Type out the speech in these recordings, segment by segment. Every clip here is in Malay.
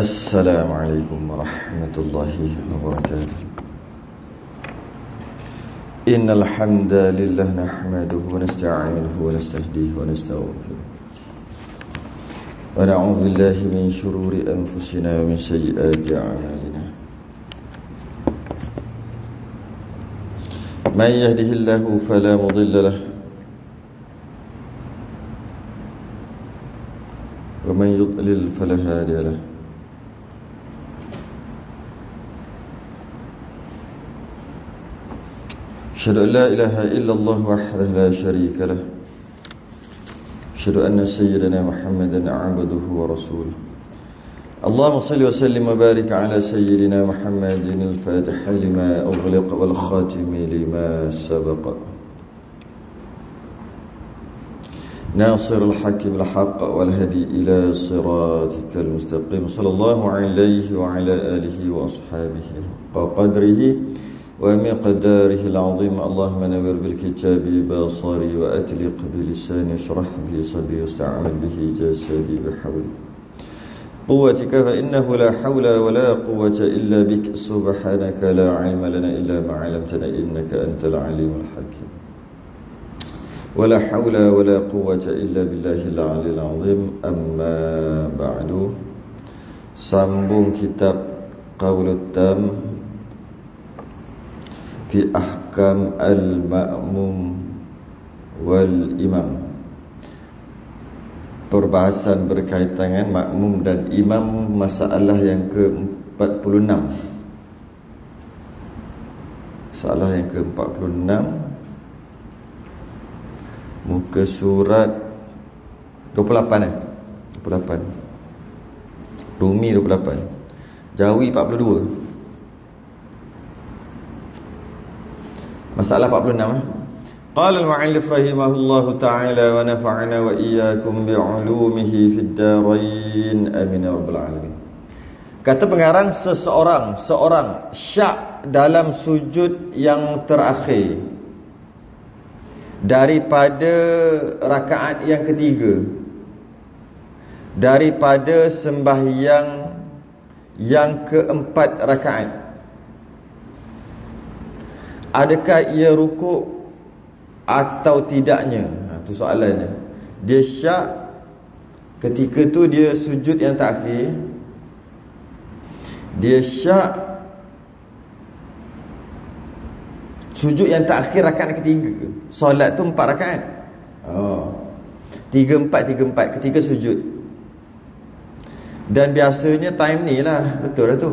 Assalamualaikum warahmatullahi wabarakatuh. Innal hamdalillah nahmaduhu wa nasta'inuhu wa nastahdihi wa nastaghfiruh. Wa na'udzu billahi min shururi anfusina wa min sayyiati a'malina. Man yahdihillahu fala mudilla lahu wa man yudlil fala hadiya lahu. أشهد أن لا إله إلا الله وحده لا شريك له أشهد أن سيدنا محمدا عبده ورسوله اللهم صل وسلم وبارك على سيدنا محمد الفاتح لما أغلق والخاتم لما سبق ناصر الحق بالحق والهدي إلى صراطك المستقيم صلى الله عليه وعلى آله وأصحابه وقدره ومقداره العظيم اللهم نور بالكتاب بصري وأتلق بلساني اشرح به صدري واستعمل به جسدي بحول قوتك فإنه لا حول ولا قوة إلا بك سبحانك لا علم لنا إلا ما علمتنا إنك أنت العليم الحكيم ولا حول ولا قوة إلا بالله العلي العظيم أما بعد sambung kitab Qaulul Tam fi ahkam al-ma'mum wal imam. Perbahasan berkaitan dengan makmum dan imam, masalah yang ke-46. Masalah yang ke-46, muka surat 28 28. Rumi 28, Jawi 42. Masalah 46. Qala al-mu'allif rahimahullahu ta'ala wa nafa'ana wa iyyakum bi'ulumihi fid darain amin ya rabbal alamin. Kata pengarang, seorang syak dalam sujud yang terakhir daripada rakaat yang ketiga, daripada sembahyang yang keempat rakaat, adakah ia rukuk atau tidaknya? Itu soalannya. Dia syak ketika tu dia sujud yang terakhir. Dia syak sujud yang terakhir rakaat ketiga. Solat tu 4 rakaat. 3-4 ketika sujud. Dan biasanya time ni lah, betul lah tu.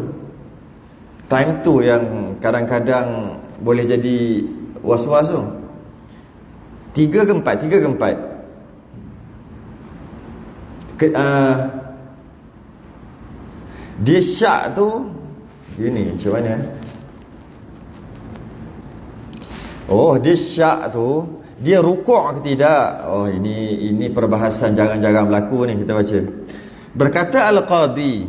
Time tu yang kadang-kadang boleh jadi was-was tu. 3 ke 4 dia syak tu gini, macam mana? Dia syak tu dia rukuk ke tidak? Ini perbahasan jarang-jarang berlaku ni, kita baca. Berkata Al-Qadhi,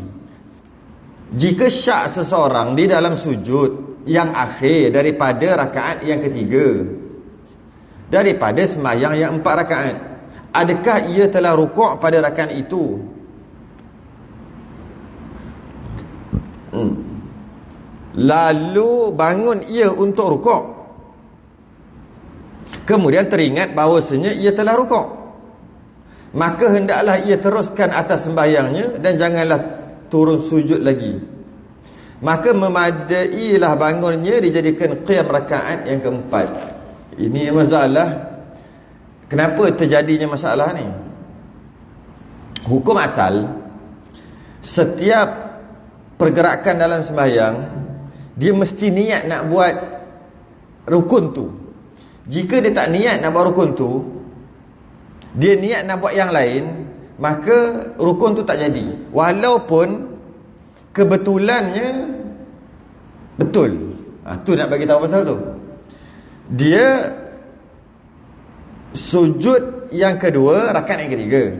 jika syak seseorang di dalam sujud yang akhir daripada rakaat yang ketiga, daripada sembahyang yang 4 rakaat, adakah ia telah rukuk pada rakaat itu? Lalu bangun ia untuk rukuk, kemudian teringat bahawasanya ia telah rukuk, maka hendaklah ia teruskan atas sembahyangnya dan janganlah turun sujud lagi. Maka memadailah bangunnya dijadikan qiyam rakaat yang keempat. Ini masalah. Kenapa terjadinya masalah ni? Hukum asal, setiap pergerakan dalam sembahyang, dia mesti niat nak buat rukun tu. Jika dia tak niat nak buat rukun tu, dia niat nak buat yang lain, maka rukun tu tak jadi. Walaupun kebetulannya betul. Tu nak bagi tahu pasal tu. Dia sujud yang kedua rakaat yang ketiga,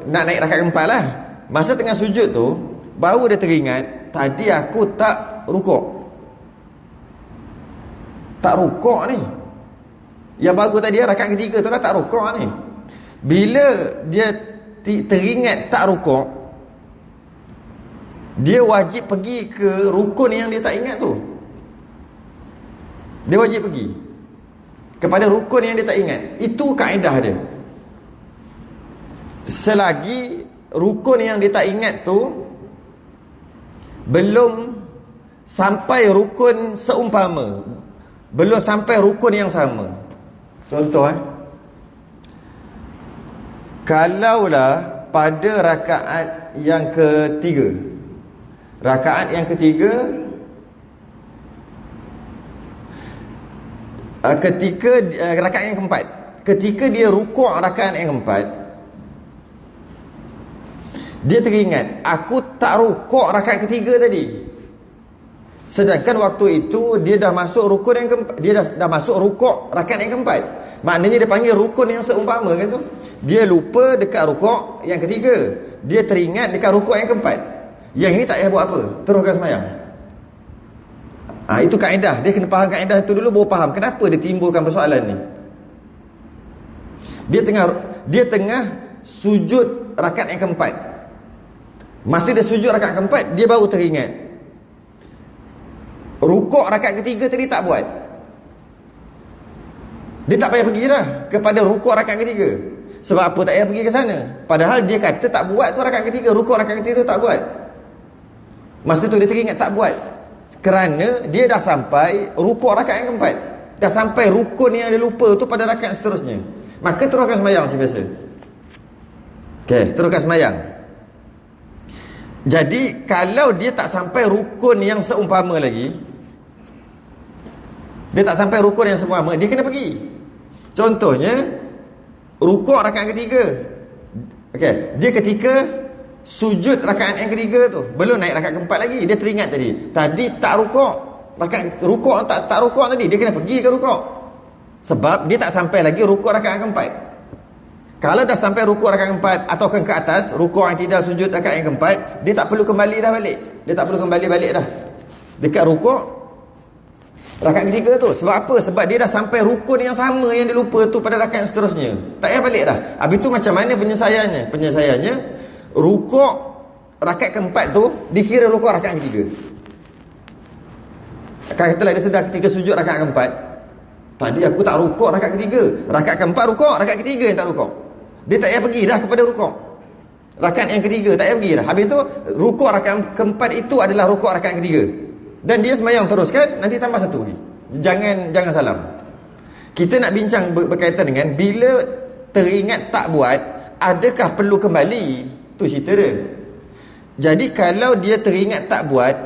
nak naik rakaat keempat lah. Masa tengah sujud tu baru dia teringat, tadi aku tak rukuk. Tak rukuk ni. Yang baru tadi rakaat ketiga tu lah tak rukuk ni. Bila dia teringat tak rukuk, dia wajib pergi ke rukun yang dia tak ingat tu. Dia wajib pergi kepada rukun yang dia tak ingat. Itu kaedah dia. Selagi rukun yang dia tak ingat tu belum sampai rukun seumpama, belum sampai rukun yang sama. Contoh kalaulah pada rakaat yang ketiga, ketika rakaat yang keempat, ketika dia rukuk rakaat yang keempat, dia teringat, aku tak rukuk rakaat ketiga tadi. Sedangkan waktu itu dia dah masuk rukun yang keempat, dia dah masuk rukuk rakaat yang keempat. Maknanya dia panggil rukun yang seumpama kan tu. Dia lupa dekat rukuk yang ketiga, dia teringat dekat rukuk yang keempat. Yang ini tak payah buat apa, teruskan sembahyang. Itu kaedah. Dia kena faham kaedah itu dulu baru faham kenapa dia timbulkan persoalan ni. Dia tengah sujud rakaat yang keempat. Masa dia sujud rakaat keempat, dia baru teringat rukuk rakaat ketiga tadi tak buat. Dia tak payah pergi dah kepada rukuk rakaat ketiga. Sebab apa tak payah pergi ke sana? Padahal dia kata tak buat tu rakaat ketiga, rukuk rakaat ketiga tu tak buat. Masa tu dia teringat tak buat, kerana dia dah sampai rukuk rakaat yang keempat, dah sampai rukun yang dia lupa tu pada rakaat seterusnya. Maka teruskan sembahyang macam biasa. Okey, teruskan sembahyang. Jadi kalau dia tak sampai rukun yang seumpama lagi, dia tak sampai rukun yang seumpama, dia kena pergi. Contohnya rukuk rakaat ketiga. Okey, dia ketika sujud rakaat yang ketiga tu, belum naik rakaat keempat lagi, dia teringat tadi tak rukuk, rakaat rukuk tak rukuk tadi, dia kena pergi ke rukuk. Sebab dia tak sampai lagi rukuk rakaat keempat. Kalau dah sampai rukuk rakaat keempat atau ke atas, rukuk yang tidak sujud rakaat yang keempat, dia tak perlu kembali dah balik. Dia tak perlu kembali balik dah dekat rukuk rakaat ketiga tu. Sebab apa? Sebab dia dah sampai rukun yang sama yang dia lupa tu pada rakaat yang seterusnya. Tak payah balik dah. Habis tu macam mana penyelesaiannya? Penyelesaiannya, rukuk rakaat keempat tu dikira rukuk rakaat ketiga. Katalah dia sedar ketika sujud rakaat keempat, tadi aku tak rukuk rakaat ketiga, rakaat keempat rukuk, rakaat ketiga yang tak rukuk. Dia tak payah pergi dah kepada rukuk rakaat yang ketiga, tak payah pergi dah. Habis tu rukuk rakaat keempat itu adalah rukuk rakaat ketiga, dan dia sembahyang teruskan, nanti tambah satu lagi. Jangan salam. Kita nak bincang berkaitan dengan bila teringat tak buat, adakah perlu kembali? Tu cerita dia. Jadi kalau dia teringat tak buat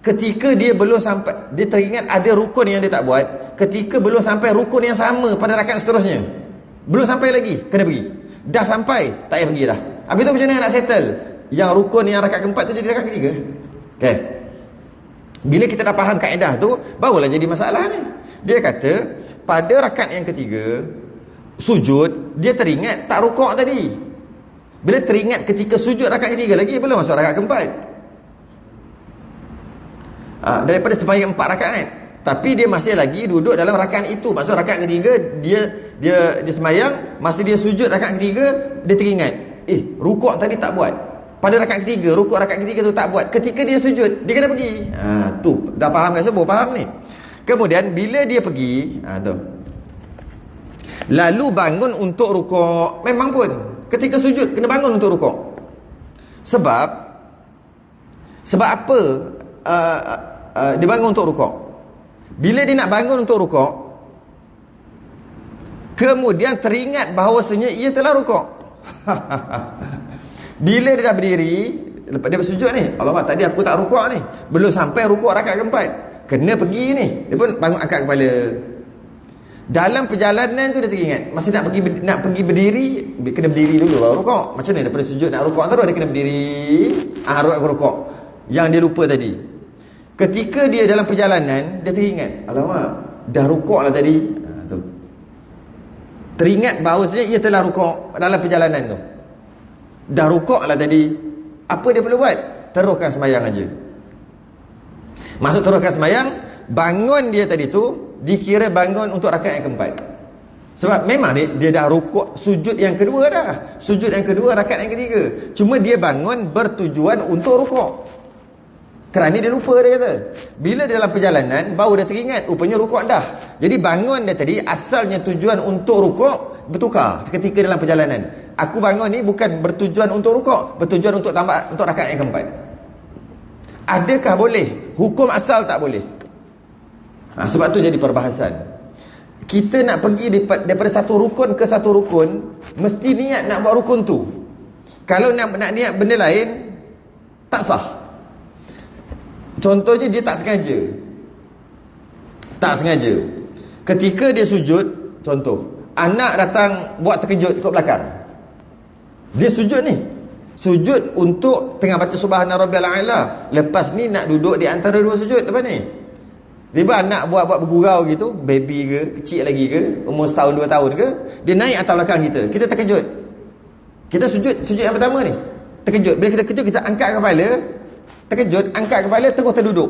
ketika dia belum sampai, dia teringat ada rukun yang dia tak buat ketika belum sampai rukun yang sama pada rakaat seterusnya, belum sampai lagi, kena pergi. Dah sampai, tak payah pergi dah. Habis tu macam mana nak settle yang rukun yang rakaat keempat tu jadi rakaat ketiga? Okay, bila kita dah faham kaedah tu, barulah jadi masalah ni. Dia kata pada rakaat yang ketiga sujud, dia teringat tak rukuk tadi. Bila teringat ketika sujud rakaat ketiga lagi, belum masuk rakaat keempat. Daripada sembahyang 4 rakaat, tapi dia masih lagi duduk dalam rakaat itu. Maksud rakaat ketiga dia sembahyang, masa dia sujud rakaat ketiga, dia teringat, rukuk tadi tak buat. Pada rakaat ketiga, rukuk rakaat ketiga tu tak buat. Ketika dia sujud, dia kena pergi. Tu dah faham kan semua? Faham ni. Kemudian bila dia pergi, tu lalu bangun untuk rukuk, memang pun ketika sujud kena bangun untuk rukuk. Sebab apa dia bangun untuk rukuk? Bila dia nak bangun untuk rukuk, kemudian teringat bahawasanya ia telah rukuk. Bila dia dah berdiri, lepas dia bersujud ni, alamak tadi aku tak rukuk ni, belum sampai rukuk rakaat keempat, kena pergi ni. Dia pun bangun angkat kepala. Dalam perjalanan tu dia teringat, masa nak pergi berdiri, kena berdiri dulu baru rukuk. Macam mana daripada sujud nak rukuk terus, dia kena berdiri, rukuk yang dia lupa tadi. Ketika dia dalam perjalanan, dia teringat, alamak dah rukuk lah tadi. Tu teringat bahawasanya ia telah rukuk dalam perjalanan tu. Dah rukuk lah tadi. Apa dia perlu buat? Teruskan sembahyang aja. Maksud teruskan sembahyang, bangun dia tadi tu dikira bangun untuk rakaat yang keempat. Sebab memang dia dah rukuk sujud yang kedua dah. Sujud yang kedua rakaat yang ketiga. Cuma dia bangun bertujuan untuk rukuk. Kerana dia lupa, dia kata. Bila dalam perjalanan baru dia teringat, rupanya rukuk dah. Jadi bangun dia tadi, asalnya tujuan untuk rukuk bertukar ketika dalam perjalanan. Aku bangun ni bukan bertujuan untuk rukuk, bertujuan untuk rakaat yang keempat. Adakah boleh? Hukum asal tak boleh. Sebab tu jadi perbahasan. Kita nak pergi daripada satu rukun ke satu rukun, mesti niat nak buat rukun tu. Kalau nak niat benda lain, tak sah. Contohnya dia tak sengaja. Ketika dia sujud, contoh, anak datang buat terkejut kat belakang. Dia sujud ni. Sujud untuk tengah baca subhana rabbiyal a'la. Lepas ni nak duduk di antara dua sujud lepas ni. Tiba anak buat bergurau gitu, baby ke, kecil lagi ke, umur setahun 2 tahun ke, dia naik atas belakang kita. Kita terkejut. Kita sujud yang pertama ni. Terkejut. Bila kita terkejut, kita angkat kepala. Terkejut, angkat kepala, terus terduduk.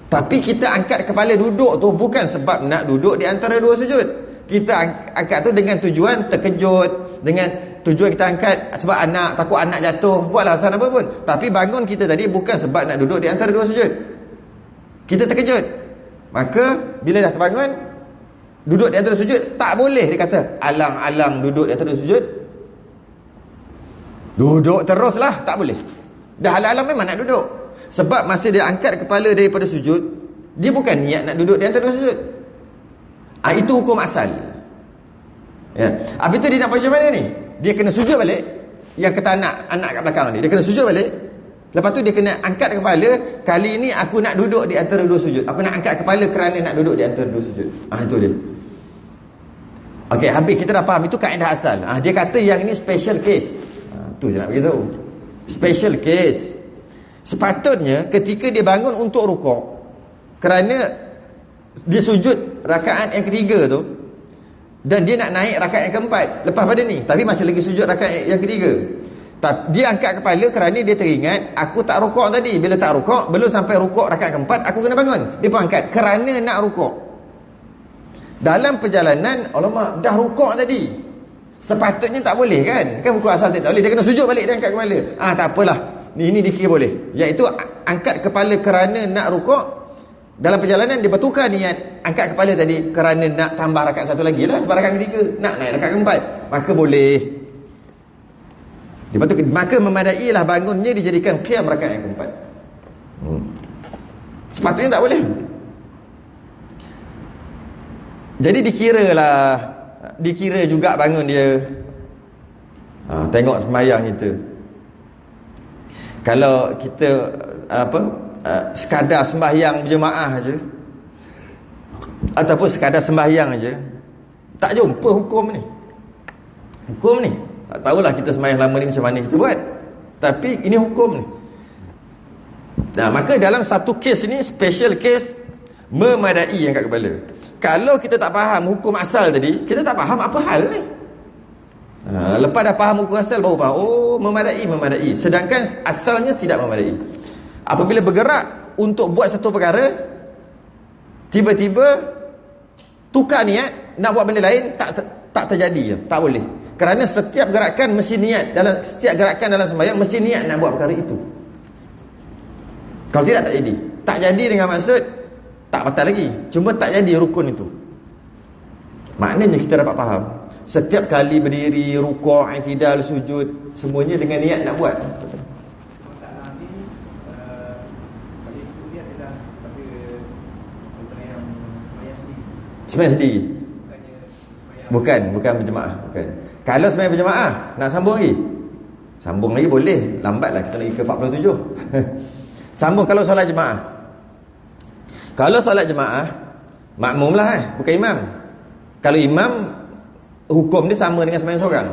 Tapi kita angkat kepala duduk tu bukan sebab nak duduk di antara dua sujud. Kita angkat tu dengan tujuan terkejut, dengan tujuan kita angkat sebab anak, takut anak jatuh, buatlah alasan apa pun. Tapi bangun kita tadi bukan sebab nak duduk di antara dua sujud. Kita terkejut. Maka bila dah terbangun, duduk di antara sujud, tak boleh dia kata alang-alang duduk di antara sujud. Duduk teruslah, tak boleh. Dah alang-alang memang nak duduk. Sebab masa dia angkat kepala daripada sujud, dia bukan niat nak duduk di antara dua sujud. Itu hukum asal. Ya. Habis tu dia nak macam mana ni? Dia kena sujud balik. Yang kata anak kat belakang ni, dia kena sujud balik. Lepas tu dia kena angkat kepala. Kali ni aku nak duduk di antara dua sujud. Aku nak angkat kepala kerana nak duduk di antara dua sujud. Itu dia. Okey, habis kita dah faham. Itu kaedah asal. Dia kata yang ni special case. Tu je nak beritahu. Special case. Sepatutnya ketika dia bangun untuk rukuk, kerana dia sujud rakaat yang ketiga tu, dan dia nak naik rakaat yang keempat lepas pada ni, tapi masih lagi sujud rakaat yang ketiga. Dia angkat kepala kerana dia teringat, aku tak rukuk tadi. Bila tak rukuk, belum sampai rukuk rakaat keempat, aku kena bangun. Dia pun angkat kerana nak rukuk. Dalam perjalanan, alamak, dah rukuk tadi. Sepatutnya tak boleh kan? Kan hukum asal tak boleh. Dia kena sujud balik, dia angkat kepala. Tak apalah. Ini dikira boleh. Iaitu angkat kepala kerana nak rukuk. Dalam perjalanan dia bertukar niat, angkat kepala tadi kerana nak tambah rakaat satu lagi lah, sebab rakaat ketiga nak naik rakaat keempat, maka boleh. Maka memadailah bangunnya dijadikan qiyam rakaat yang keempat. Sepatutnya tak boleh. Jadi dikira juga bangun dia. Tengok sembahyang kita. Kalau kita sekadar sembahyang berjemaah aja, ataupun sekadar sembahyang aja, tak jumpa hukum ni. Tak tahulah kita sembahyang lama ni macam mana kita buat, tapi ini hukum ni. Maka dalam satu kes ni, special case, memadai angkat kepala. Kalau kita tak faham hukum asal tadi, kita tak faham apa hal ni. Lepas dah faham hukum asal, baru faham, memadai. Sedangkan asalnya tidak memadai. Apabila bergerak untuk buat satu perkara, tiba-tiba tukar niat nak buat benda lain, tak terjadi. Tak boleh. Kerana setiap gerakan mesti niat. Setiap gerakan dalam sembahyang mesti niat nak buat perkara itu. Kalau tidak, tak jadi. Tak jadi dengan maksud tak batal lagi, cuma tak jadi rukun itu. Maknanya kita dapat faham, setiap kali berdiri, rukuk, i'tidal, sujud, semuanya dengan niat nak buat. Masalah ni pada itu dia adalah pada orang yang sembahyang sendiri. Bukan berjemaah. Bukan. Kalau sembahyang berjemaah, nak sambung lagi? Sambung lagi boleh. Lambatlah, kita lagi ke 47. Sambung kalau solat jemaah. Kalau solat jemaah, makmum lah, bukan imam. Kalau imam, hukum dia sama dengan sembahyang seorang.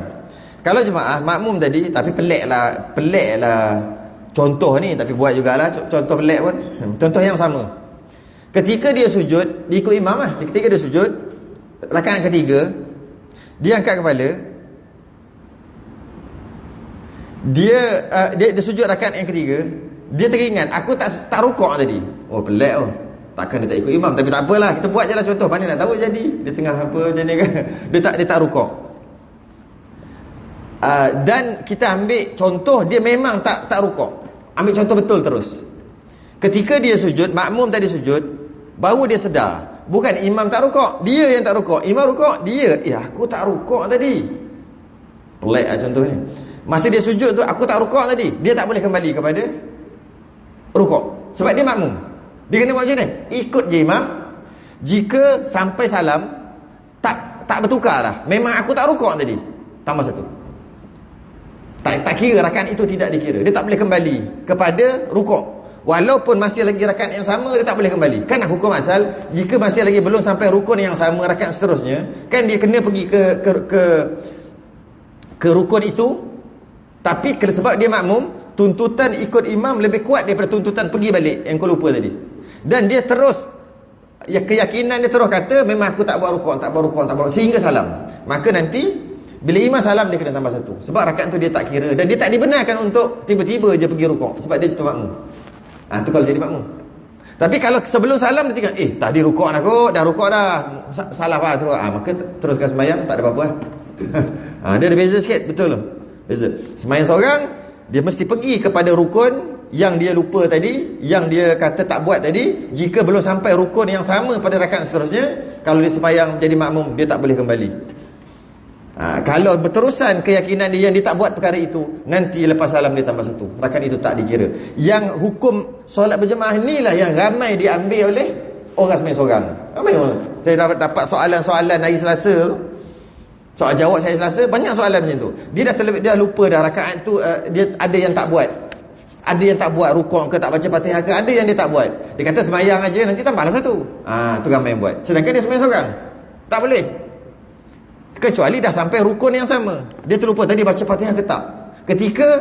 Kalau jemaah, makmum tadi, tapi pelik lah contoh ni, tapi buat jugalah contoh pelik pun. Contoh yang sama. Ketika dia sujud, dia ikut imam lah. Ketika dia sujud, rakaat ketiga, dia angkat kepala, dia sujud rakaat yang ketiga, dia teringat, aku tak rukuk tadi. Pelik takkan dia tak ikut imam. Tapi tak apalah, kita buat je lah contoh. Mana nak tahu jadi dia tengah apa macam ni kan. Dia tak rukuk. Dan kita ambil contoh dia memang tak rukuk. Ambil contoh betul terus. Ketika dia sujud, makmum tadi sujud, baru dia sedar. Bukan imam tak rukuk, dia yang tak rukuk. Imam rukuk, dia, aku tak rukuk tadi. Pelik lah contoh ni. Masa dia sujud tu, aku tak rukuk tadi. Dia tak boleh kembali kepada rukuk. Sebab dia makmum. Dia kena buat macam ni. Ikut je imam. Jika sampai salam, tak bertukar dah. Memang aku tak rukuk tadi. Tambah satu. Tak kira rakaat itu tidak dikira. Dia tak boleh kembali kepada rukuk. Walaupun masih lagi rakaat yang sama, dia tak boleh kembali. Kan hukum asal, jika masih lagi belum sampai rukun yang sama, rakaat seterusnya, kan dia kena pergi ke rukun itu. Tapi sebab dia makmum, tuntutan ikut imam lebih kuat daripada tuntutan pergi balik yang kau lupa tadi. Dan dia terus, keyakinan dia terus kata, memang aku tak buat rukun, sehingga salam. Maka nanti bila imam salam, dia kena tambah satu. Sebab rakaat tu dia tak kira. Dan dia tak dibenarkan untuk tiba-tiba je pergi rukuk. Sebab dia tu makmum. Itu kalau jadi makmum. Tapi kalau sebelum salam dia tinggal, tadi rukuk dah rukuk dah. Salah lah terus. Maka teruskan sembahyang, tak ada apa-apa. Dia ada beza sikit, betul. Beza. Sembahyang seorang, dia mesti pergi kepada rukun yang dia lupa tadi, yang dia kata tak buat tadi. Jika belum sampai rukun yang sama pada rakaat seterusnya, kalau dia sembahyang jadi makmum, dia tak boleh kembali. Kalau berterusan keyakinan dia yang dia tak buat perkara itu, nanti lepas salam dia tambah satu, rakaat itu tak dikira. Yang hukum solat berjemaah inilah yang ramai diambil oleh orang sembahyang seorang. Ramai orang. Saya dapat soalan-soalan hari Selasa, soal jawab saya Selasa, banyak soalan macam tu. Dia dah lupa dah rakaat tu, dia ada yang tak buat. Ada yang tak buat rukuk ke, tak baca Fatihah ke, ada yang dia tak buat. Dia kata sembahyang aja, nanti tambahlah satu. Tu ramai yang buat. Sedangkan dia sembahyang seorang, tak boleh. Kecuali dah sampai rukun yang sama. Dia terlupa tadi baca Fatihah ke tak. Ketika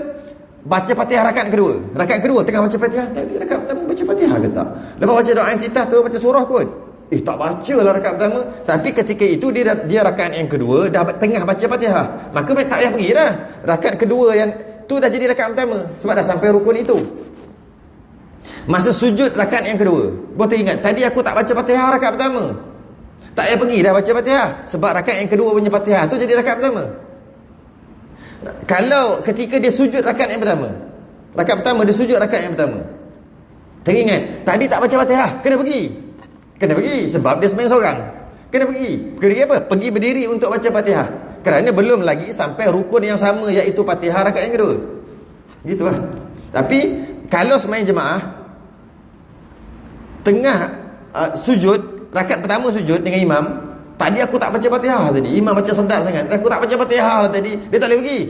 baca Fatihah rakaat kedua tengah baca Fatihah, tadi rakaat pertama baca Fatihah ke tak. Lepas baca doa iftitah terus baca surah kot. Tak baca lah rakaat pertama. Tapi ketika itu dia rakaat yang kedua dah tengah baca Fatihah, maka tak payah pergi dah. Rakaat kedua yang tu dah jadi rakaat pertama, sebab dah sampai rukun itu. Masa sujud rakaat yang kedua, boleh teringat tadi aku tak baca Fatihah rakaat pertama, tak payah pergi dah baca Fatihah, sebab rakaat yang kedua punya Fatihah tu jadi rakaat pertama. Kalau ketika dia sujud rakaat yang pertama, dia sujud rakaat yang pertama, teringat tadi tak baca Fatihah, kena pergi sebab dia sembahyang seorang. Kena pergi apa? Pergi berdiri untuk baca Fatihah, kerana belum lagi sampai rukun yang sama, iaitu Fatihah rakaat yang kedua. Gitulah. Tapi kalau sembahyang jemaah tengah sujud, rakaat pertama sujud dengan imam, tadi aku tak baca Fatihah tadi, imam baca sedap sangat, aku tak baca Fatihah lah tadi, dia tak boleh pergi.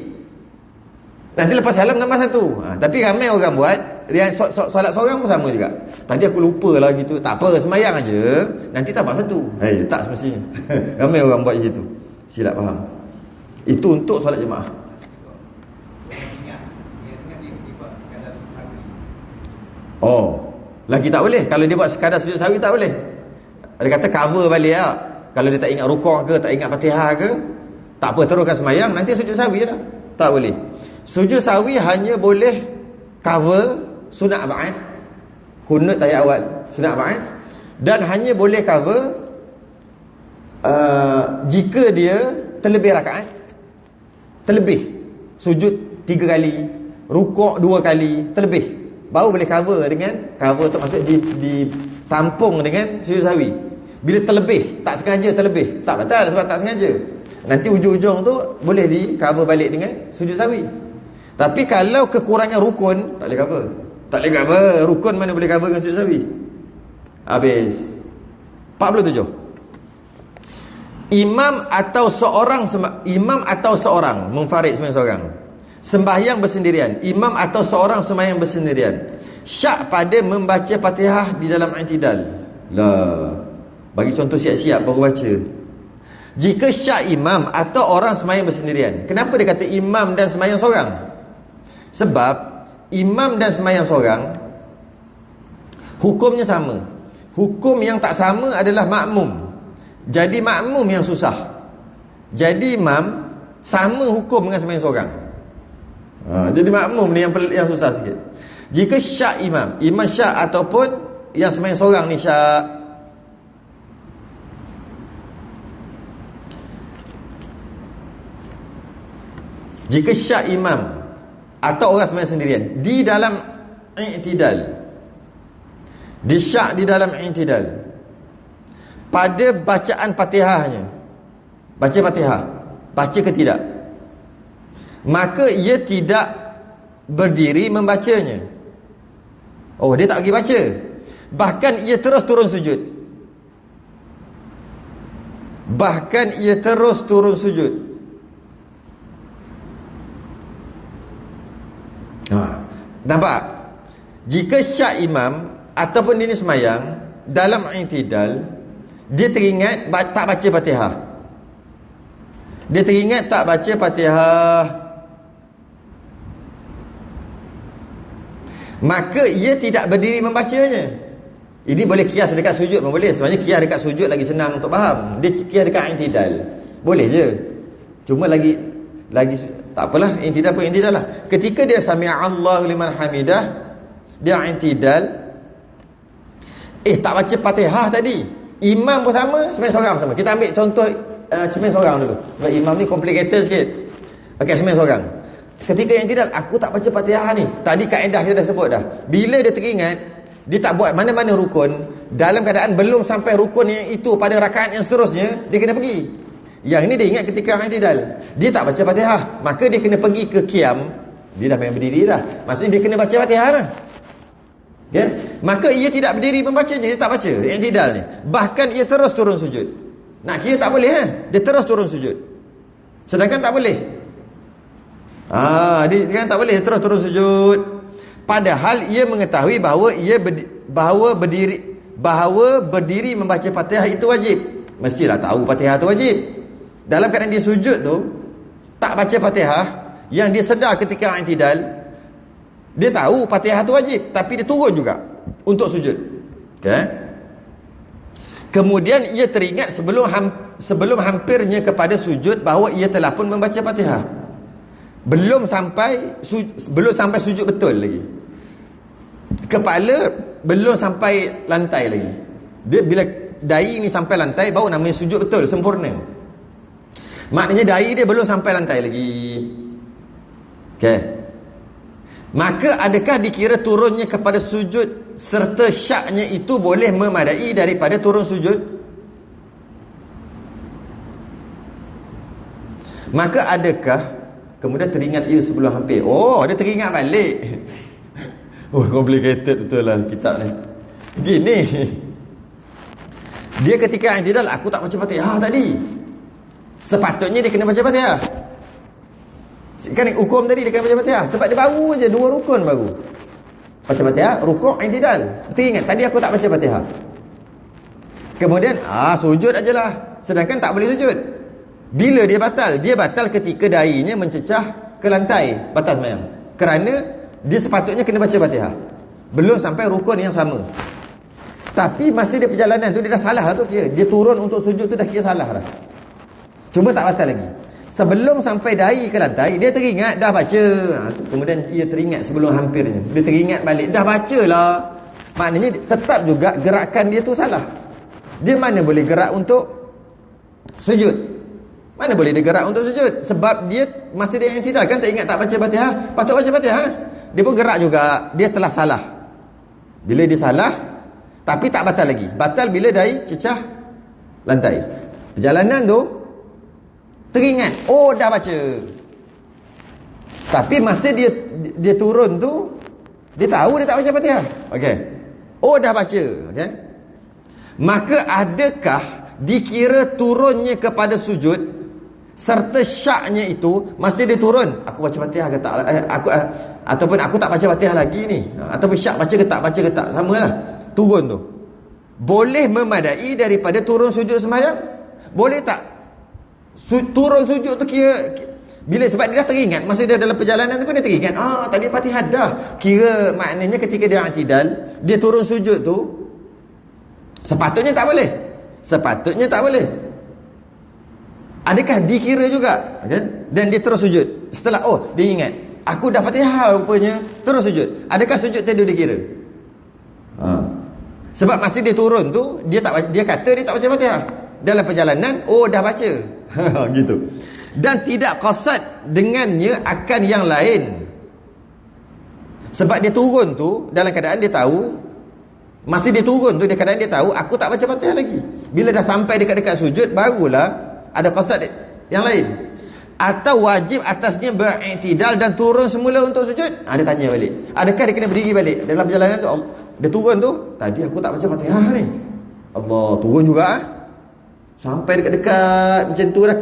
Nanti lepas salam tambah satu. Tapi ramai orang buat, dia solat seorang pun sama juga. Tadi aku lupa lah gitu, tak apa, sembahyang aja, nanti tambah satu. Tak semestinya. Ramai orang buat macam tu, silap faham. Itu untuk solat jemaah. Lagi tak boleh. Kalau dia buat sekadar sujud sahwi tak boleh. Dia kata cover balik lah. Kalau dia tak ingat rukuk ke, tak ingat Fatihah ke, tak apa, teruskan sembahyang, nanti sujud sahwi dah. Tak boleh. Sujud sahwi hanya boleh cover sunat ba'ad, kunut tahiyat awal sunat ba'ad, dan hanya boleh cover jika dia terlebih rakaat, sujud 3 kali, rukuk 2 kali, terlebih, baru boleh cover dengan cover tu, maksud ditampung dengan sujud sahwi. Bila terlebih, tak sengaja terlebih, tak batal sebab tak sengaja, nanti ujung-ujung tu boleh di cover balik dengan sujud sahwi. Tapi kalau kekurangan rukun, tak boleh cover. Rukun mana boleh cover dengan sujud sahwi? Habis. 47. Imam atau seorang munfarid, sembahyang seorang, sembahyang bersendirian. Imam atau seorang sembahyang bersendirian, syak pada membaca Fatihah di dalam i'tidal. Bagi contoh siap-siap baru baca. Jika syak imam atau orang sembahyang bersendirian. Kenapa dia kata imam dan sembahyang seorang? Sebab imam dan sembahyang seorang hukumnya sama. Hukum yang tak sama adalah makmum. Jadi makmum yang susah. Jadi imam sama hukum dengan sembahyang seorang. Jadi makmum ni yang susah sikit. Jika syak imam syak ataupun yang sembahyang seorang ni syak, jika syak imam atau orang sembahyang sendirian di dalam i'tidal, Dia syak di dalam i'tidal pada bacaan Fatihahnya. Baca Fatihah, baca ke tidak, maka ia tidak berdiri membacanya. Oh, dia tak pergi baca, bahkan ia terus turun sujud. Bahkan ia terus turun sujud. Nampak? Jika syak imam ataupun dia semayang dalam i'tidal, dia teringat tak baca Fatihah, dia teringat tak baca Fatihah, maka ia tidak berdiri membacanya. Ini boleh kias dekat sujud pun boleh. Sebenarnya kias dekat sujud lagi senang untuk faham. Dia kias dekat i'tidal boleh je. Cuma lagi tak apalah, i'tidal pun i'tidal lah. Ketika dia sami'allahu liman hamidah, dia i'tidal, tak baca Fatihah tadi. Imam pun sama, sembahyang seorang sama. Kita ambil contoh sembahyang seorang dulu, sebab imam ni complicated sikit. Okey, sembahyang seorang. Ketika yang tidak, aku tak baca Fatihah ni. Tadi kaedah kita dah sebut dah. Bila dia teringat, dia tak buat mana-mana rukun, dalam keadaan belum sampai rukun yang itu pada rakaat yang seterusnya, dia kena pergi. Yang ni dia ingat ketika i'tidal, dia tak baca Fatihah, maka dia kena pergi ke qiyam. Dia dah main berdiri dah, maksudnya dia kena baca Fatihah dah. Ya? Maka ia tidak berdiri membacanya, dia tak baca i'tidal ni. Bahkan ia terus turun sujud. Nak kira tak boleh, dia terus turun sujud. Sedangkan tak boleh. Dia sekarang tak boleh, dia terus turun sujud. Padahal ia mengetahui bahawa berdiri membaca Fatihah itu wajib. Mestilah tahu Fatihah itu wajib. Dalam keadaan dia sujud tu tak baca Fatihah, yang dia sedar ketika i'tidal, dia tahu Fatihah itu wajib, tapi dia turun juga untuk sujud. Okay? Kemudian ia teringat sebelum hampirnya kepada sujud bahawa ia telah pun membaca Fatihah. Belum sampai sujud betul lagi. Kepala belum sampai lantai lagi. Dia bila dahi ni sampai lantai, baru namanya sujud betul, sempurna. Maknanya dahi dia belum sampai lantai lagi. Okey. Maka adakah dikira turunnya kepada sujud serta syaknya itu boleh memadai daripada turun sujud? Maka adakah kemudian teringat ia sebelum hampir? Oh, dia teringat balik. Oh, complicated betul lah kitab ni. Gini, dia ketika i'tidal, aku tak baca Fatihah tadi. Sepatutnya dia kena baca Fatihah. Kan hukum tadi dia kena baca Fatihah, sebab dia baru je 2 rukun baru. Baca Fatihah, rukuk, i'tidal. Teringat tadi aku tak baca Fatihah. Kemudian sujud ajalah. Sedangkan tak boleh sujud. Bila dia batal? Dia batal ketika dahinya mencecah ke lantai batas sembahyang. Kerana dia sepatutnya kena baca Fatihah. Belum sampai rukun yang sama. Tapi masa dia perjalanan tu dia dah salah tu kira. Dia turun untuk sujud tu dah kira salah dah. Cuma tak batal lagi. Sebelum sampai dahi ke lantai, dia teringat dah baca. Kemudian ia teringat sebelum hampirnya. Dia teringat balik, dah baca lah. Maknanya tetap juga gerakan dia tu salah. Dia mana boleh gerak untuk sujud? Mana boleh dia gerak untuk sujud? Sebab dia masa dia i'tidal kan tak ingat tak baca Fatihah. Patut baca Fatihah. Dia pun gerak juga. Dia telah salah. Bila dia salah, tapi tak batal lagi. Batal bila dahi cecah lantai. Perjalanan tu teringat, dah baca. Tapi masa dia turun tu, dia tahu dia tak baca Fatihah. Okey. Dah baca. Okey. Maka adakah dikira turunnya kepada sujud serta syaknya itu masa dia turun, aku baca Fatihah ke tak, ataupun aku tak baca Fatihah lagi ni, ataupun syak baca ke tak, samalah. Turun tu boleh memadai daripada turun sujud sembahyang? Boleh tak? Turun sujud tu kira bila, sebab dia dah teringat masa dia dalam perjalanan tu pun dia teringat tadi Fatihah dah. Kira maknanya ketika dia i'tidal, dia turun sujud tu sepatutnya tak boleh. Sepatutnya tak boleh. Adakah dikira juga? Okay? Dan dia terus sujud. Setelah dia ingat, aku dah Fatihah rupanya, terus sujud. Adakah sujud tadi dikira? Sebab masa dia turun tu, dia kata dia tak baca Fatihah. Dalam perjalanan, dah baca. Gitu. Dan tidak qasad dengannya akan yang lain. Sebab dia turun tu dalam keadaan dia tahu Masih dia turun tu, dia kadang dia tahu aku tak baca Fatihah lagi. Bila dah sampai dekat-dekat sujud, barulah ada qasad yang lain. Atau wajib atasnya beriktidal dan turun semula untuk sujud. Dia tanya balik, adakah dia kena berdiri balik dalam perjalanan tu? Dia turun tu, tadi aku tak baca Fatihah ni. Allah, turun juga sampai dekat-dekat macam tu dah,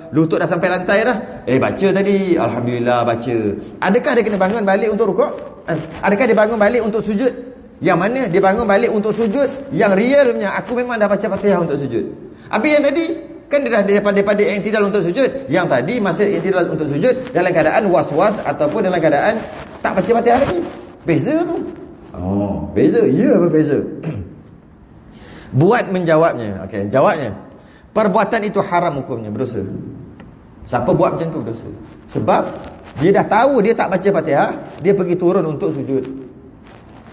lutut dah sampai lantai dah. Baca tadi, alhamdulillah baca. Adakah dia kena bangun balik untuk rukuk? Adakah dia bangun balik untuk sujud? Yang mana dia bangun balik untuk sujud yang realnya aku memang dah baca Fatihah untuk sujud. Habis yang tadi kan dia dah daripada i'tidal untuk sujud. Yang tadi masa i'tidal untuk sujud dalam keadaan was-was ataupun dalam keadaan tak baca Fatihah lagi. Beza tu. Beza. Ya, berbeza. Buat menjawabnya. Okey, jawabnya. Perbuatan itu haram hukumnya, berdosa. Siapa buat macam tu berdosa. Sebab dia dah tahu dia tak baca Fatihah, dia pergi turun untuk sujud.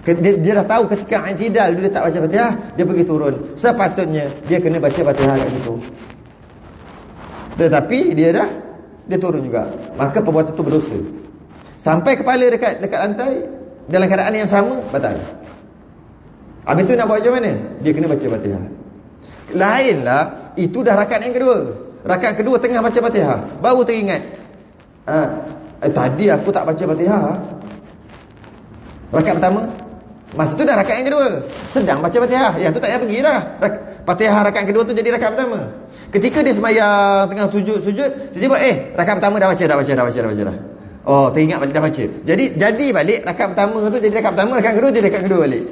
Dia dah tahu ketika i'tidal dia tak baca Fatihah, dia pergi turun. Sepatutnya dia kena baca Fatihah kat situ. Tetapi dia turun juga. Maka perbuatan itu berdosa. Sampai kepala dekat lantai dalam keadaan yang sama, batal. Habis tu nak buat macam mana? Dia kena baca Fatihah. Lainlah, itu dah rakaat yang kedua. Rakaat kedua tengah baca Fatihah, baru teringat, tadi aku tak baca Fatihah. Rakaat pertama, masa tu dah rakaat yang kedua, sedang baca Fatihah. Yang tu tak payah pergi dah. Fatihah rakaat kedua tu jadi rakaat pertama. Ketika dia sembahyang tengah sujud, tiba-tiba rakaat pertama dah baca dah. Oh, teringat balik dah baca. Jadi balik rakaat pertama tu jadi rakaat pertama, rakaat kedua jadi rakaat kedua balik.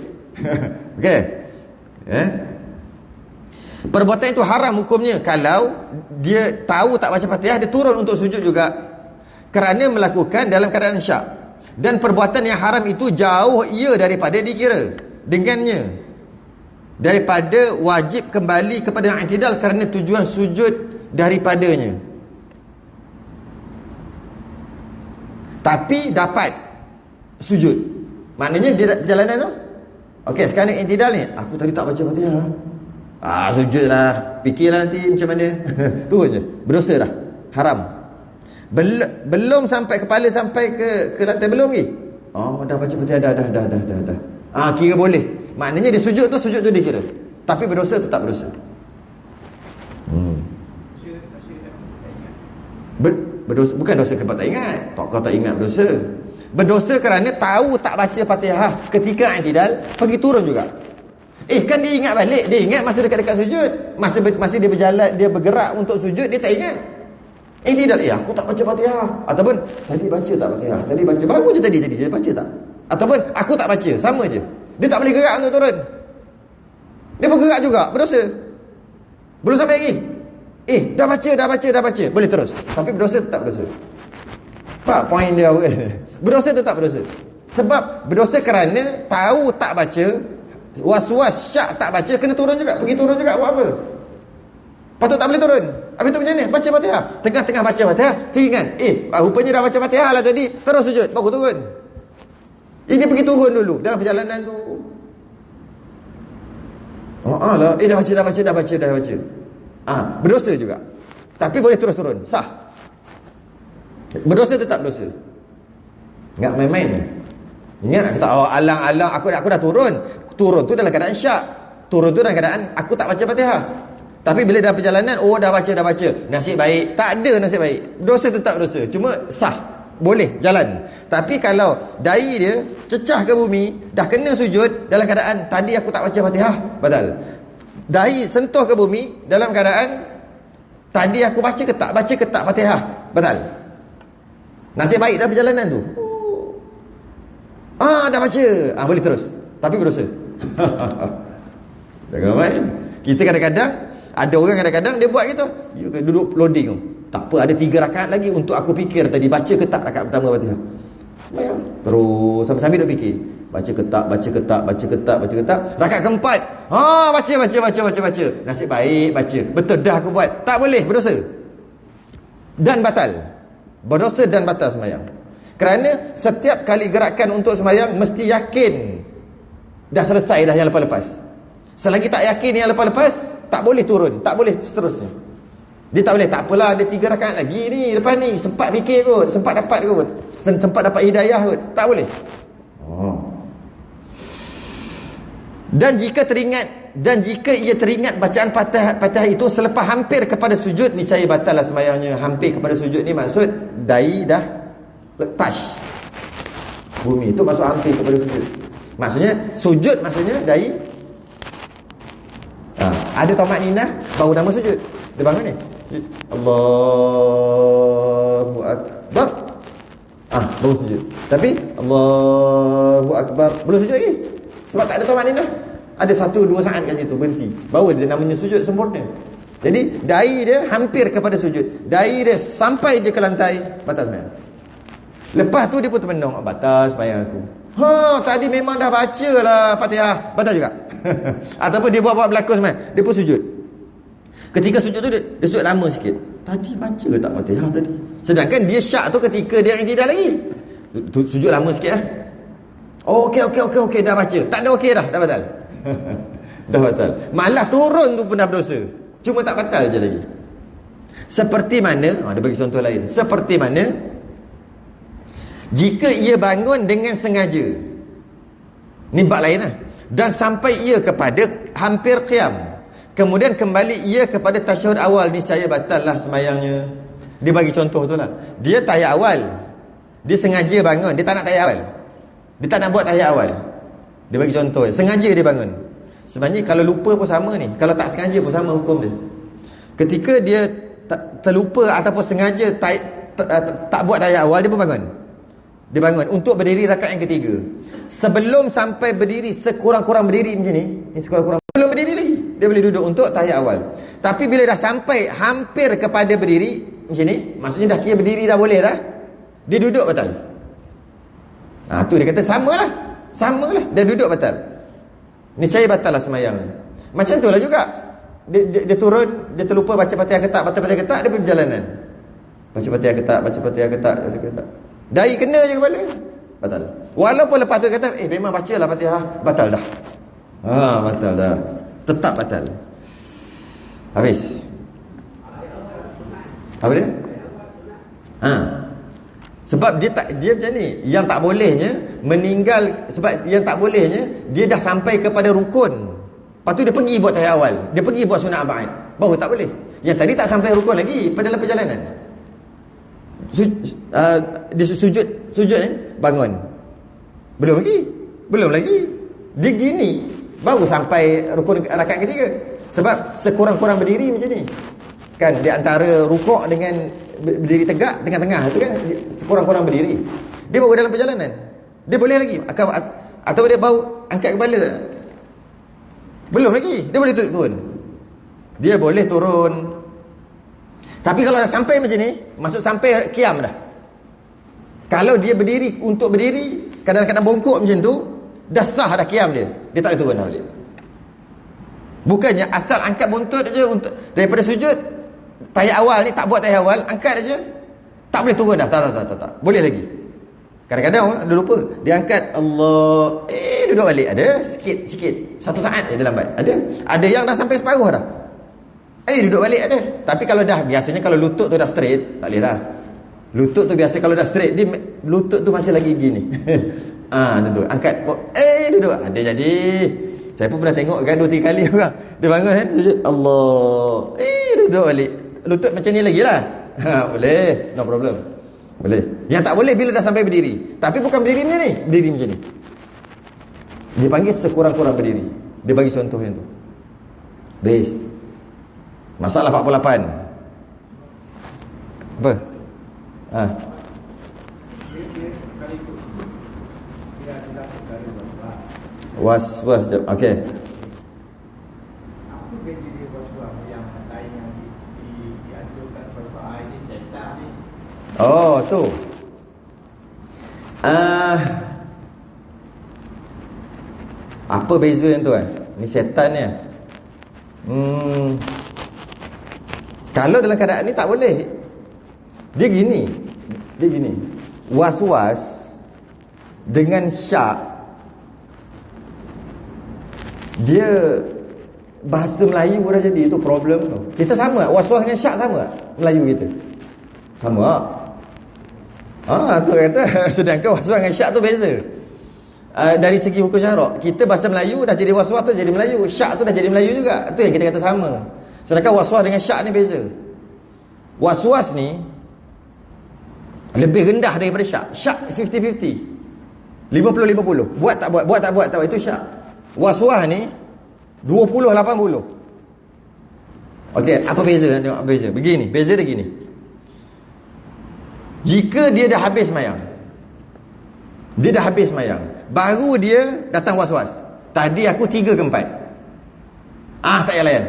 Okey. Perbuatan itu haram hukumnya kalau dia tahu tak baca Fatihah, dia turun untuk sujud juga kerana melakukan dalam keadaan syak. Dan perbuatan yang haram itu jauh ia daripada dikira dengannya, daripada wajib kembali kepada i'tidal kerana tujuan sujud daripadanya. Tapi dapat sujud, maknanya dia perjalanan tu. Okey, sekarang i'tidal ni, aku tadi tak baca Fatihah. Sujudlah, fikirlah nanti macam mana. Turun je, berdosa dah, haram. Belum sampai kepala sampai ke lantai belum lagi. Dah baca Fatihah dah. Kira boleh. Maknanya dia sujud tu dia kira. Tapi berdosa tetap berdosa. Berdosa bukan dosa sebab tak ingat. Kau tak ingat berdosa. Berdosa kerana tahu tak baca Fatihah ketika i'tidal, pergi turun juga. Kan dia ingat balik, dia ingat masa dekat-dekat sujud. Masa dia berjalan, dia bergerak untuk sujud, dia tak ingat. I'tidal, aku tak baca Fatihah. Ataupun tadi baca tak Fatihah? Tadi baca, baru je tadi dia baca tak? Ataupun aku tak baca, sama je. Dia tak boleh gerak untuk turun. Dia bergerak juga, berdosa. Belum sampai lagi. Dah baca. Boleh terus. Tapi berdosa tetap berdosa. Pak, poin dia apa? Berdosa tetap berdosa. Sebab berdosa kerana tahu tak baca, was-was syak tak baca, kena turun juga. Pergi turun juga, buat apa? Patut tak boleh turun. Habis tu macam mana? Baca Fatihah. Tengah-tengah baca Fatihah, teringat, rupanya dah baca Fatihah lah tadi. Terus sujud, baru turun. Ini pergi turun dulu dalam perjalanan tu. Dah baca. Berdosa juga. Tapi boleh terus turun, sah. Berdosa tetap berdosa. Ingat main-main. Ingat aku tak alang-alang aku dah turun. Turun tu dalam keadaan syak. Turun tu dalam keadaan aku tak baca Fatihah. Tapi bila dah perjalanan, dah baca. Nasib baik. Tak ada nasib baik. Dosa tetap dosa. Cuma sah. Boleh jalan. Tapi kalau dahi dia cecah ke bumi, dah kena sujud dalam keadaan tadi aku tak baca Fatihah, batal. Dahi sentuh ke bumi dalam keadaan tadi aku baca ke tak Fatihah, batal. Nasib baik dah perjalanan tu. Dah baca. Boleh terus. Tapi berdosa. Jangan main. Kita kadang-kadang, ada orang kadang-kadang dia buat gitu. Dia duduk loading tu. Tak apa, ada 3 rakaat lagi untuk aku fikir tadi baca ke tak rakaat pertama Fatihah. Bayang. Terus sambil-sambil duk fikir. Baca ke tak. Rakaat keempat. Baca. Nasib baik baca. Betul dah aku buat. Tak boleh, berdosa. Dan batal. Berdosa dan batal sembahyang. Kerana setiap kali gerakan untuk sembahyang mesti yakin dah selesai dah yang lepas-lepas. Selagi tak yakin yang lepas-lepas, tak boleh turun, tak boleh seterusnya. Dia tak boleh, tak apalah ada 3 rakaat lagi ni lepas ni, sempat fikir kot, sempat dapat kot, sempat dapat hidayah kot. Tak boleh. Dan jika ia teringat bacaan Fatihah itu selepas hampir kepada sujud, niscaya batallah sembahyangnya. Hampir kepada sujud ni maksud dahi dah touch bumi, itu maksud hampir kepada sujud. Maksudnya sujud, maksudnya dahi ada tamakninah baru nama sujud. Dia bangun ni, Allahu Akbar, baru sujud. Tapi Allahu Akbar belum sujud lagi, sebab tak ada tamakninah. Ada 1-2 saat kat situ berhenti, baru dia namanya sujud sempurna. Jadi dahi dia hampir kepada sujud, dahi dia sampai je ke lantai, batal sembahyang. Lepas tu dia pun termenung, batal sembahyang aku. Tadi memang dah baca lah Fatihah, batal juga. Ataupun dia buat berlaku sembahyang, dia pun sujud. Ketika sujud tu dia sujud lama sikit. Tadi baca tak Fatihah tadi? Sedangkan dia syak tu ketika dia yang tidak lagi. Sujud lama sikit lah. Okey, dah baca. Tak ada okey dah batal. Dah batal. Malah turun tu pun dah berdosa. Cuma tak batal je lagi. Seperti mana, dia bagi contoh lain. Seperti mana jika ia bangun dengan sengaja, ni bab lain lah, dan sampai ia kepada hampir qiyam, kemudian kembali ia kepada tasyahud awal, niscaya batal lah sembahyangnya. Dia bagi contoh tu lah. Dia tahiyat awal, dia sengaja bangun, dia tak nak tahiyat awal, dia tak nak buat tahiyat awal. Dia bagi contoh, sengaja dia bangun. Sebenarnya kalau lupa pun sama ni, kalau tak sengaja pun sama hukum dia. Ketika dia terlupa ataupun sengaja tak buat tahiyat awal, dia pun bangun. Dia bangun untuk berdiri rakaat yang ketiga. Sebelum sampai berdiri, sekurang-kurang berdiri macam ni, sekurang-kurang belum berdiri lagi, dia boleh duduk untuk tahiyat awal. Tapi bila dah sampai hampir kepada berdiri macam ni, maksudnya dah kira berdiri dah boleh dah, dia duduk batal. Tu dia kata samalah, dia duduk batal. Niscaya batal lah sembahyang. Macam tu lah juga, dia turun, dia terlupa baca Fatihah ke tak, baca Fatihah ke tak, dia perjalanan baca Fatihah ke tak. Dahi kena je kepala, batal. Walaupun lepas tu dia kata memang baca lah Fatihah, batal dah. Batal dah, tetap batal. Habis. Apa dia? Sebab dia macam ni, yang tak bolehnya meninggal, sebab yang tak bolehnya dia dah sampai kepada rukun, lepas tu dia pergi buat tahiyat awal, dia pergi buat sunat arba'in, baru tak boleh. Yang tadi tak sampai rukun lagi pada dalam perjalanan. Dia sujud ni, bangun, belum lagi dia gini baru sampai rukun rakaat ketiga. Sebab sekurang-kurang berdiri macam ni kan, di antara rukuk dengan berdiri tegak, tengah-tengah tu kan, sekurang-kurang berdiri, dia baru dalam perjalanan, dia boleh lagi. Atau dia baru angkat kepala, belum lagi, dia boleh turun, dia boleh turun. Tapi kalau dah sampai macam ni, maksud sampai qiyam dah. Kalau dia berdiri untuk berdiri, kadang-kadang bongkok macam tu, dah sah dah qiyam dia tak boleh turun dah balik. Bukannya asal angkat buntut aja untuk daripada sujud, tahiyat awal ni tak buat tahiyat awal, angkat aja tak boleh turun dah. Tak boleh lagi. Kadang-kadang dia lupa, dia angkat Allah, duduk balik, ada sikit 1 saat je dia lambat. Ada yang dah sampai separuh dah, duduk balik ada. Tapi kalau dah, biasanya kalau lutut tu dah straight, tak boleh dah. Lutut tu biasa kalau dah straight, dia lutut tu masih lagi gini. Duduk, angkat, duduk, ada jadi. Saya pun pernah tengok kan 2-3 kali orang, dia bangun kan, Allah, duduk balik, lutut macam ni lagi lah. Boleh, no problem, boleh. Yang tak boleh bila dah sampai berdiri. Tapi bukan berdiri ni, berdiri macam ni, dia panggil sekurang-kurang berdiri. Dia bagi contoh yang tu. Base masalah 48 apa? Was-was je. Okey. Apa beza dia was-was yang lain yang dianjurkan berdoa ini setan ni? Tu. Apa beza yang tu ni setan ni? Kalau dalam keadaan ni tak boleh. Dia gini. Was-was dengan syak, dia bahasa Melayu dah jadi, itu problem tu. Kita sama, was-was dengan syak sama Melayu kita? Sama. Tu kata sedangkan was-was dengan syak tu beza. dari segi hukum syarak, kita bahasa Melayu dah jadi waswas tu jadi Melayu, syak tu dah jadi Melayu juga. Itu yang kita kata sama. Sedangkan waswas dengan syak ni beza. Waswas ni lebih rendah daripada syak. Syak 50-50, 50-50. Buat tak buat, buat tak buat, tak buat. Itu syak. Waswas ni 20-80. Okey, apa beza? Tengok apa beza. Begini, beza dia gini. Jika dia dah habis sembahyang, dia dah habis sembahyang, baru dia datang was-was. Tadi aku 3 ke 4. Tak payah layan.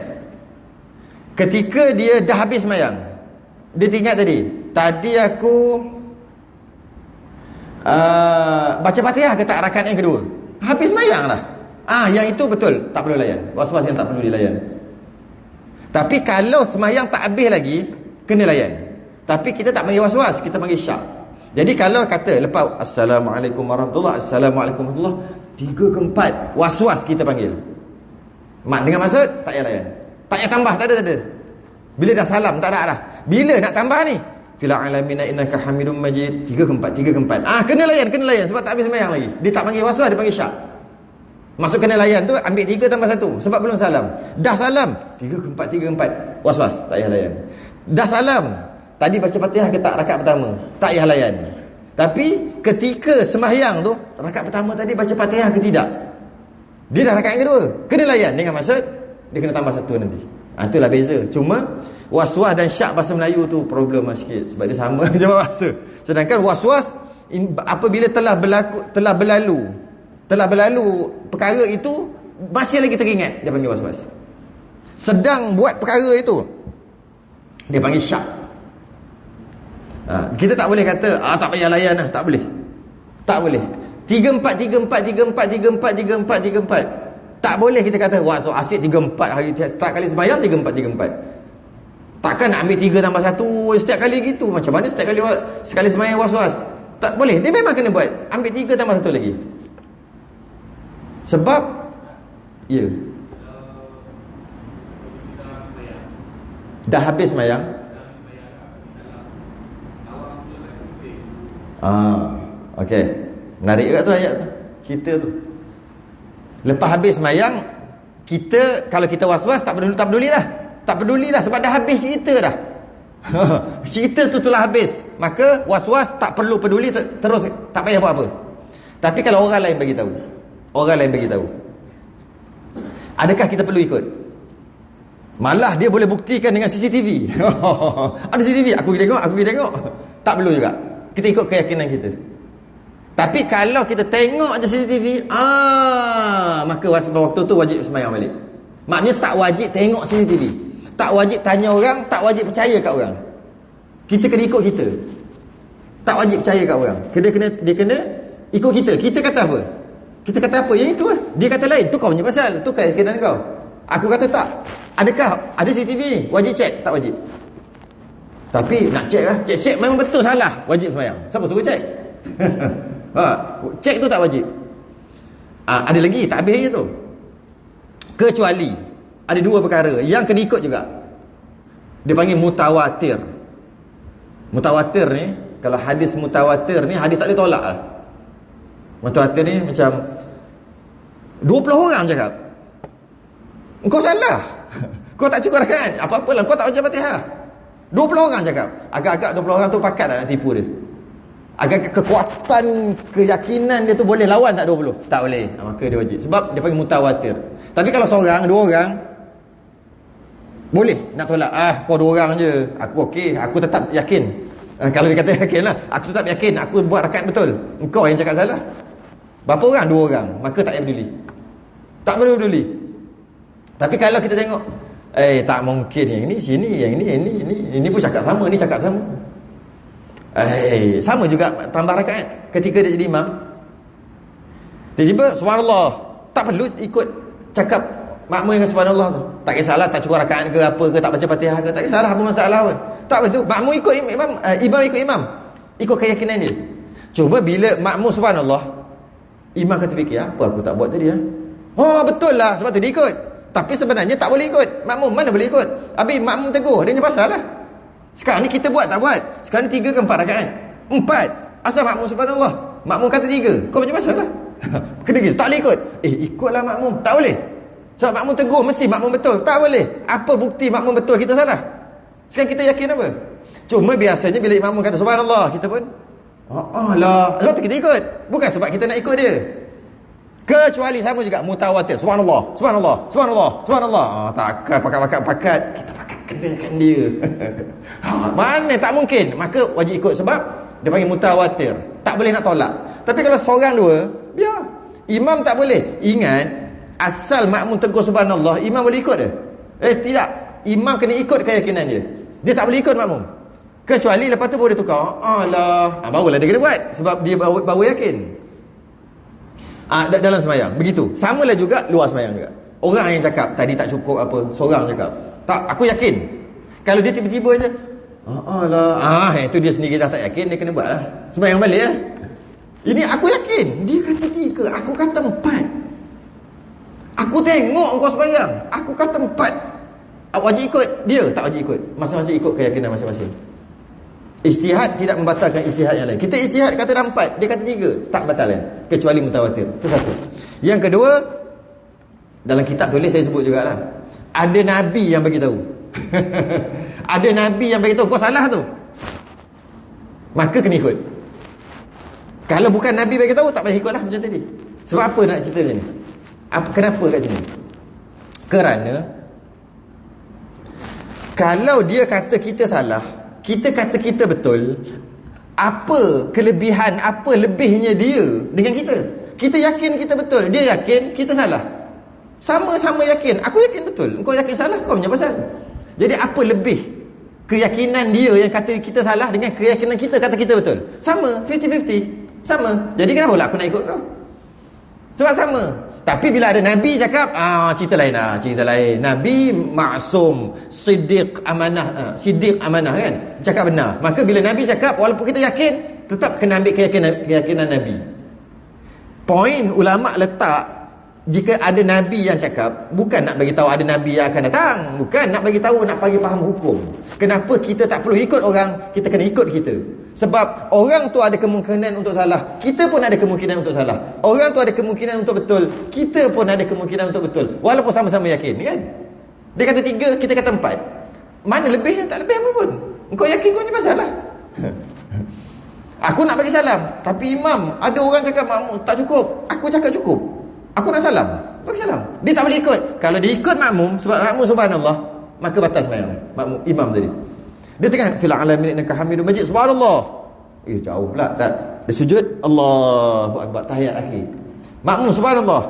Ketika dia dah habis sembahyang, dia ingat tadi aku baca Fatihah ke tak rakaat yang kedua. Habis sembahyang dah. Yang itu betul, tak perlu layan. Was-was yang tak perlu dilayan. Tapi kalau sembahyang tak habis lagi, kena layan. Tapi kita tak panggil was-was, kita panggil syak. Jadi kalau kata lepas Assalamualaikum warahmatullahi, Assalamualaikum warahmatullahi, 3 ke 4, was-was kita panggil. Dengan maksud tak payah layan. Tak payah tambah, tak ada. Bila dah salam, tak ada dah. Bila nak tambah ni? Fil alamina innaka hamidum majid, 3 ke 4. Kena layan sebab tak habis sembahyang lagi. Dia tak panggil was-was, dia panggil syak. Maksud kena layan tu ambil 3 tambah 1 sebab belum salam. Dah salam 3 ke 4, was-was, tak payah layan. Dah salam, tadi baca Fatihah ke tak rakaat pertama, tak payah layan. Tapi ketika sembahyang tu, rakaat pertama tadi baca Fatihah ke tidak, dia dah rakaat yang kedua, kena layan. Dengan maksud dia kena tambah 1 nanti. Itulah beza. Cuma was-was dan syak bahasa Melayu tu problem sikit sebab dia sama je bahasa. Sedangkan was-was apabila telah berlalu perkara itu, masih lagi teringat, dia panggil was-was. Sedang buat perkara itu, dia panggil syak. Kita tak boleh kata tak payah layan lah, tak boleh. 3-4 tak boleh kita kata wah so asyik 3-4 hari setiap kali sembahyang 3-4. Takkan nak ambil 3 tambah 1 setiap kali gitu. Macam mana setiap kali sekali sembahyang was-was? Tak boleh. Dia memang kena buat ambil 3 tambah 1 lagi. Sebab dah habis sembahyang. Okey. Menarik juga tu ayat tu. Kita tu lepas habis sembahyang, kita kalau kita was-was tak peduli dah sebab dah habis cerita dah. Cerita tu telah habis, maka was-was tak perlu peduli, terus tak payah buat apa. Tapi kalau orang lain bagi tahu, adakah kita perlu ikut? Malah dia boleh buktikan dengan CCTV. Ada CCTV, aku pergi tengok. Tak perlu juga. Kita ikut keyakinan kita. Tapi kalau kita tengok je CCTV, maka waktu tu wajib sembahyang balik. Maknanya tak wajib tengok CCTV, tak wajib tanya orang, tak wajib percaya kat orang. Kita kena ikut kita. Tak wajib percaya kat orang. Dia kena ikut kita. Kita kata apa? Yang itu lah. Dia kata lain. Tu kau punya pasal. Tu keyakinan kau. Aku kata tak. Adakah ada CCTV ni? Wajib cek? Tak wajib. Tapi nak cek lah. Cek memang betul salah. Wajib sembahyang. Siapa suruh cek? Cek tu tak wajib. Ada lagi tak habis je tu. Kecuali ada 2 perkara yang kena ikut juga. Dia panggil mutawatir. Mutawatir ni, kalau hadis mutawatir ni, hadis tak boleh tolak lah. Mutawatir ni macam 20 orang cakap engkau salah, kau tak cukup rakaat, apa-apalah kau tak baca Fatihah. 20 orang cakap. Agak-agak 20 orang tu pakat nak tipu dia. Agak kekuatan keyakinan dia tu boleh lawan tak 20? Tak boleh. Maka dia wajib. Sebab dia panggil mutawatir. Tapi kalau seorang, 2 orang, boleh nak tolak. Kau 2 orang je. Aku okey. Aku tetap yakin. Kalau dia kata yakin lah. Aku tetap yakin. Aku buat rakaat betul. Engkau yang cakap salah. Berapa orang? 2 orang. Maka tak payah peduli. Tak perlu peduli. Tapi kalau kita tengok, tak mungkin yang ini, sini, yang ini pun cakap sama, ni cakap sama. Sama juga tambah rakaat. Ketika dia jadi imam, tiba-tiba subhanallah, tak perlu ikut cakap makmum dengan subhanallah tu. Tak kisahlah tak cukup rakaat ke apa ke, tak baca Fatihah ke, tak kisahlah apa masalah pun. Tak betul. Makmum ikut imam, imam ikut imam. Ikut keyakinan dia. Cuma bila makmum subhanallah, imam kata fikir, apa aku tak buat tadi betul lah, sebab tu dia ikut. Tapi sebenarnya tak boleh ikut. Makmum mana boleh ikut? Habis makmum tegur, dia ni pasal lah. Sekarang ni kita buat tak buat? Sekarang ni 3 ke 4 rakaat? 4. Asal makmum subhanallah? Makmum kata 3. Kau macam pasal lah. Kena gitu, tak boleh ikut. Ikutlah makmum. Tak boleh. Sebab makmum tegur, mesti makmum betul. Tak boleh. Apa bukti makmum betul kita salah? Sekarang kita yakin apa? Cuma biasanya bila makmum kata subhanallah, kita pun lah. Sebab tu kita ikut. Bukan sebab kita nak ikut dia. Kecuali sama juga mutawatir. Subhanallah, subhanallah, subhanallah, subhanallah. Takkan pakat. Kita pakat kenakan dia. Mana tak mungkin. Maka wajib ikut sebab dia panggil mutawatir. Tak boleh nak tolak. Tapi kalau seorang dua, biar. Imam tak boleh. Ingat, asal makmum tegur subhanallah, imam boleh ikut dia? Tidak. Imam kena ikut keyakinan dia. Dia tak boleh ikut makmum. Kecuali lepas tu baru dia tukar. Barulah dia kena buat. Sebab dia baru yakin. Dalam sembahyang. Begitu. Samalah juga luar sembahyang juga. Orang yang cakap, tadi tak cukup apa, seorang cakap. Tak, aku yakin. Kalau dia tiba-tiba je, itu dia sendiri dah tak yakin, dia kena buat lah. Sembahyang balik lah. Ini aku yakin. Dia kata 3, aku kata 4. Aku tengok kau sembahyang, aku kata 4. Wajib ikut dia? Tak wajib ikut. Masing-masing ikut keyakinan masing-masing. Ijtihad tidak membatalkan ijtihad yang lain. Kita ijtihad kata dah 4, dia kata 3, tak batalkan kecuali mutawatir. Itu satu. Yang kedua, dalam kitab tulis saya sebut jugalah, ada nabi yang bagi tahu. Ada nabi yang bagi tahu kau salah tu, maka kena ikut. Kalau bukan nabi bagi tahu, tak payah ikutlah macam tadi. Sebab apa nak cerita macam ni? Kenapa kat sini? Kerana kalau dia kata kita salah, kita kata kita betul, apa kelebihan, apa lebihnya dia dengan kita? Kita yakin kita betul, dia yakin kita salah. Sama-sama yakin. Aku yakin betul, engkau yakin salah, kau punya pasal. Jadi apa lebih keyakinan dia yang kata kita salah dengan keyakinan kita kata kita betul? Sama, 50-50. Sama. Jadi kenapa pula aku nak ikut kau? Sebab sama. Tapi bila ada Nabi cakap, cerita lain lah. Cerita lain. Nabi maksum, siddiq amanah. Siddiq amanah kan? Cakap benar. Maka bila Nabi cakap, walaupun kita yakin, tetap kena ambil keyakinan Nabi. Poin ulama' letak, jika ada Nabi yang cakap, bukan nak bagi tahu ada Nabi yang akan datang. Bukan nak bagi tahu, nak bagi faham hukum. Kenapa kita tak perlu ikut orang, kita kena ikut kita. Sebab orang tu ada kemungkinan untuk salah, kita pun ada kemungkinan untuk salah. Orang tu ada kemungkinan untuk betul, kita pun ada kemungkinan untuk betul. Walaupun sama-sama yakin, kan? Dia kata 3, kita kata 4. Mana lebih, tak lebih apa pun. Engkau yakin kau ni pasal lah. Aku nak bagi salam, tapi imam, ada orang cakap makmum tak cukup. Aku cakap cukup. Aku nak salam, bagi salam. Dia tak boleh ikut. Kalau dia ikut makmum, sebab makmum subhanallah, maka batas sembahyang makmum imam tadi. Dia tengah fil alamin innaka hamidum majid, subhanallah. Jauh pula. Tak. Dia sujud, Allahu akbar, tahiyat akhir. Makmum subhanallah.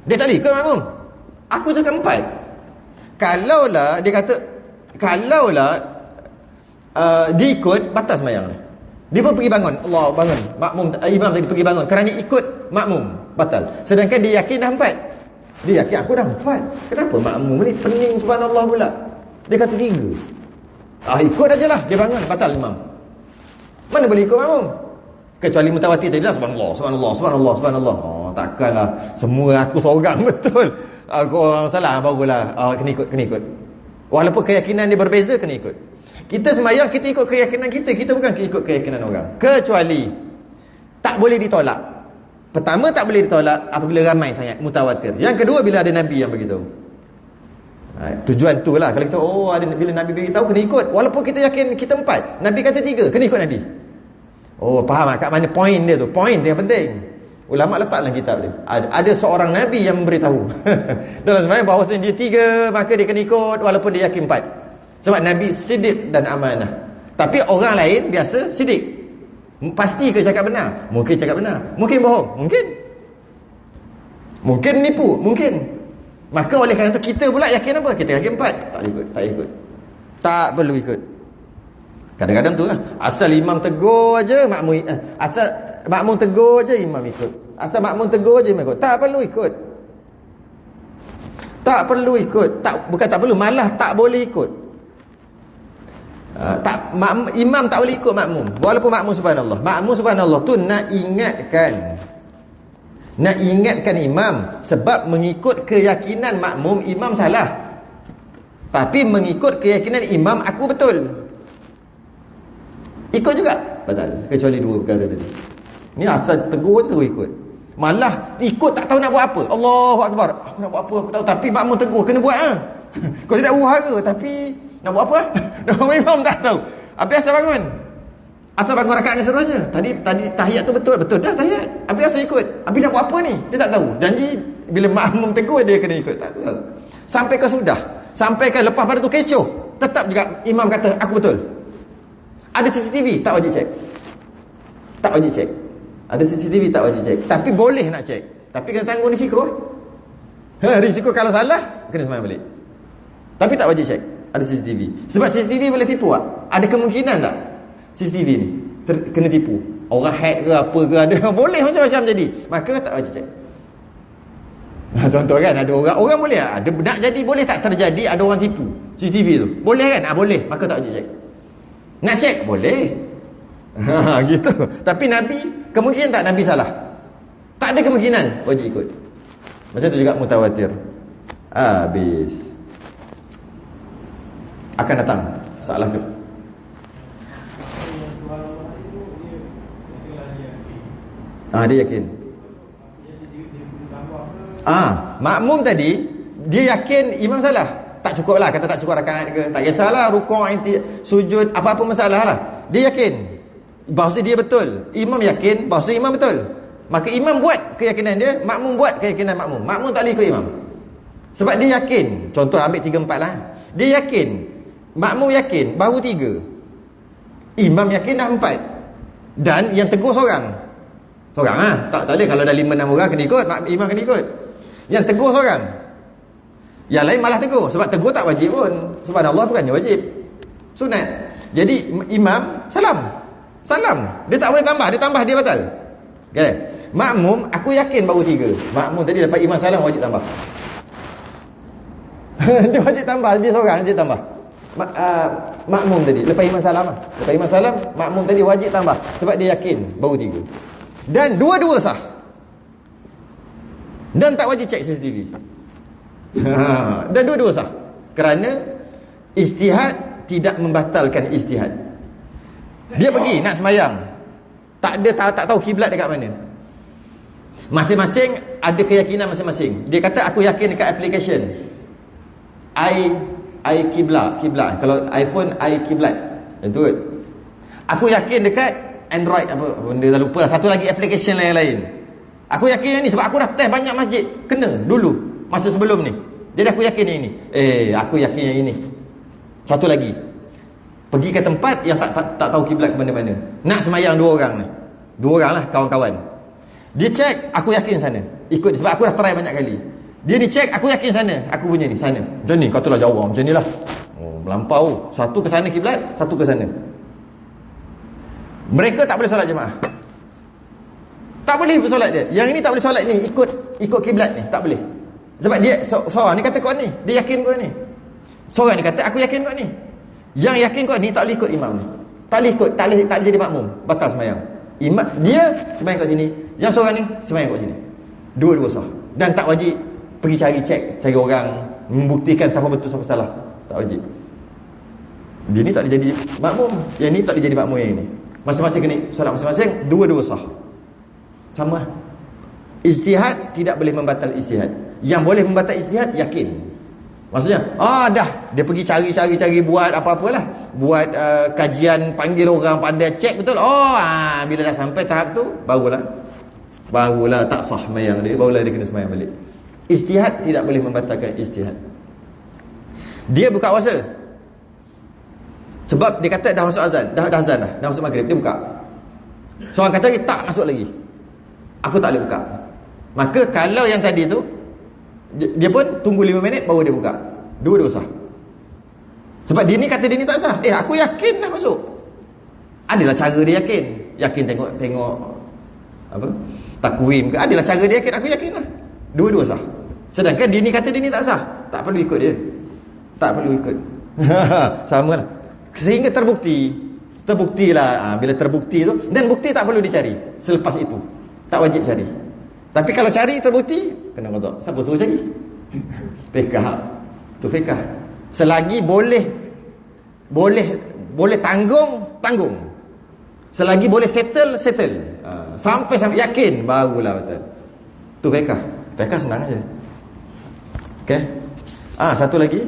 Dia tak boleh ikut makmum. Aku cakap 4. Kalaulah dia kata, kalaulah dia ikut, batas sembahyang. Dia pun pergi bangun, Allah bangun, makmum, imam tadi pergi bangun kerana ikut makmum, batal. Sedangkan dia yakin dah 4. Dia yakin aku dah 4. Kenapa makmum ni pening subhanallah pula? Dia kata 3. Ikut aja lah, dia bangun, batal imam. Mana boleh ikut makmum? Kecuali mutawatir tadi lah, subhanallah, subhanallah, subhanallah, subhanallah. Takkanlah semua aku seorang betul, aku orang salah, barulah kena ikut. Walaupun keyakinan dia berbeza, kena ikut. Kita sembahyang, kita ikut keyakinan kita, kita bukan ikut keyakinan orang. Kecuali tak boleh ditolak. Pertama, tak boleh ditolak apabila ramai sangat, mutawatir. Yang kedua, bila ada Nabi yang beritahu. Tujuan tu lah. Kalau kita, ada bila Nabi beritahu, kena ikut. Walaupun kita yakin kita 4, Nabi kata 3, kena ikut Nabi. Faham tak kat mana poin dia tu? Poin tu yang penting. Ulama' letak dalam kitab dia. Ada seorang Nabi yang memberitahu dalam sembahyang bahawa dia 3, maka dia kena ikut walaupun dia yakin 4. Sebab Nabi siddiq dan amanah. Tapi orang lain biasa siddiq. Pasti ke cakap benar? Mungkin cakap benar. Mungkin bohong? Mungkin. Mungkin menipu? Mungkin. Maka oleh kerana itu kita pula yakin apa? Kita yakin 4. Tak ikut. Tak ikut. Tak perlu ikut. Kadang-kadang tu lah. Asal imam tegur aja makmum. Asal makmum tegur aja imam ikut. Asal makmum tegur aja imam ikut. Tak perlu ikut. Tak perlu ikut. Bukan tak perlu, malah tak boleh ikut. Imam tak boleh ikut makmum walaupun makmum subhanallah. Makmum subhanallah tu nak ingatkan imam, sebab mengikut keyakinan makmum imam salah, tapi mengikut keyakinan imam aku betul, ikut juga batal. Kecuali 2 perkara tadi. Ni asal tegur tu ikut. Malah ikut tak tahu nak buat apa. Allahu Akbar. Aku nak buat apa aku tahu, tapi makmum tegur kena buat ah. Kau tidak uhara tapi nak buat apa? Imam tak tahu. Habis asal bangun. Asal bangun rakaat yang seterusnya. Tadi tahiyat tu betul dah tahiyat. Habis asal ikut. Habis nak buat apa ni? Dia tak tahu. Janji bila makmum tegur dia kena ikut. Tak tahu. Sampai ke sudah. Sampai ke lepas pada tu kecoh. Tetap juga imam kata aku betul. Ada CCTV tak wajib cek. Tak wajib cek. Ada CCTV tak wajib cek. Tapi boleh nak cek. Tapi kena tanggung risiko. Risiko kalau salah kena sembahyang balik. Tapi tak wajib cek. Ada CCTV. Sebab CCTV boleh tipu tak? Ada kemungkinan tak CCTV ni kena tipu? Orang hack ke apa ke ada. Boleh macam-macam jadi. Maka tak wajib cek. Contoh kan, ada orang boleh ada nak jadi, boleh tak terjadi ada orang tipu CCTV tu? Boleh kan? Boleh. Maka tak wajib cek. Nak cek? Boleh. Gitu. Tapi Nabi, kemungkinan tak Nabi salah? Tak ada kemungkinan, wajib ikut. Macam tu juga mutawatir. Habis. Akan datang salah ke? Dia yakin. Makmum tadi dia yakin imam salah. Tak cukup lah, kata tak cukup rakaat ke, tak kisahlah rukuk, sujud, apa-apa masalah lah. Dia yakin bahawa dia betul. Imam yakin bahawa imam betul. Maka imam buat keyakinan dia, makmum buat keyakinan makmum. Makmum tak boleh ikut imam. Sebab dia yakin. Contoh ambil 3-4 lah. Dia yakin, makmum yakin baru 3. Imam yakin dah 4. Dan yang tegur seorang. Seorang tak boleh kalau dah 5-6 orang kena ikut, imam kena ikut. Yang tegur seorang. Yang lain malah tegur. Sebab tegur tak wajib pun. Subhanallah bukannya wajib, sunat. Jadi imam salam. Dia tak boleh tambah. Dia tambah dia batal. Okay. Makmum aku yakin baru 3. Makmum tadi dapat imam salam wajib tambah. Dia wajib tambah. Dia seorang dia tambah. Makmum tadi lepas imam salam Lepas imam salam, makmum tadi wajib tambah. Sebab dia yakin baru 3. Dan dua-dua sah. Dan tak wajib cek CCTV. Dan dua-dua sah. Kerana ijtihad tidak membatalkan ijtihad. Dia pergi nak sembahyang, tak tahu kiblat dekat mana. Masing-masing ada keyakinan masing-masing. Dia kata aku yakin dekat application I kiblat. Kalau iPhone I kiblat. Itu. Aku yakin dekat Android apa benda dah lupa lah. Satu lagi application lain. Aku yakin yang ni sebab aku dah test banyak masjid. Kena dulu masa sebelum ni. Jadi aku yakin yang ini. Aku yakin yang ini. Satu lagi. Pergi ke tempat yang tak tahu kiblat ke mana-mana. Nak sembahyang 2 orang ni. 2 orang lah kawan-kawan. Dia cek, aku yakin sana. Ikut sebab aku dah try banyak kali. Dia ni cek, aku yakin sana. Aku punya ni sana. Macam ni katalah jauh macam ni lah. Melampau. Satu ke sana kiblat, satu ke sana. Mereka tak boleh solat jemaah. Tak boleh bersolat dia. Yang ini tak boleh solat ni ikut kiblat ni, tak boleh. Sebab dia seorang ni kata kau ni, dia yakin kau ni. Seorang ni kata aku yakin kau ni. Yang yakin kau ni tak boleh ikut imam ni. Tak boleh ikut, tak boleh jadi makmum. Batal sembahyang. Imam dia sembahyang kat sini, yang seorang ni sembahyang kat sini. Dua-dua sah. Dan tak wajib pergi cari orang membuktikan siapa betul siapa salah. Tak wajib. Dia ni tak boleh jadi makmum, yang ni tak boleh jadi makmum yang ni. Masing-masing kena solat masing-masing, dua-dua sah. Sama. Ijtihad tidak boleh membatal ijtihad. Yang boleh membatal ijtihad yakin. Maksudnya, dah dia pergi cari buat apa-apalah. Buat kajian, panggil orang pandai cek betul. Bila dah sampai tahap tu barulah tak sah sembahyang dia, barulah dia kena sembahyang balik. Ijtihad tidak boleh membatalkan ijtihad. Dia buka puasa. Sebab dia kata dah masuk azan, dah azan dah masuk maghrib, dia buka. Seorang kata tak masuk lagi. Aku tak boleh buka. Maka kalau yang tadi tu dia pun tunggu 5 minit baru dia buka. Dua-dua sah. Sebab dia ni kata dia ni tak sah. Aku yakin dah masuk. Adalah cara dia yakin. Yakin tengok apa? Takwim ke? Adalah cara dia yakin. Aku yakin lah. Dua-dua sah. Sedangkan dia ni kata dia ni tak sah. Tak perlu ikut dia. Tak perlu ikut. Sama lah. Sehingga terbuktilah. Bila terbukti tu, dan bukti tak perlu dicari. Selepas itu tak wajib cari. Tapi kalau cari terbukti, kena qada. Siapa suruh cari? Fiqh. Tu fiqh. Selagi boleh tanggung. Selagi boleh settle. Sampai yakin barulah betul. Tu fiqh. Fiqh senang aja. Okey. Satu lagi.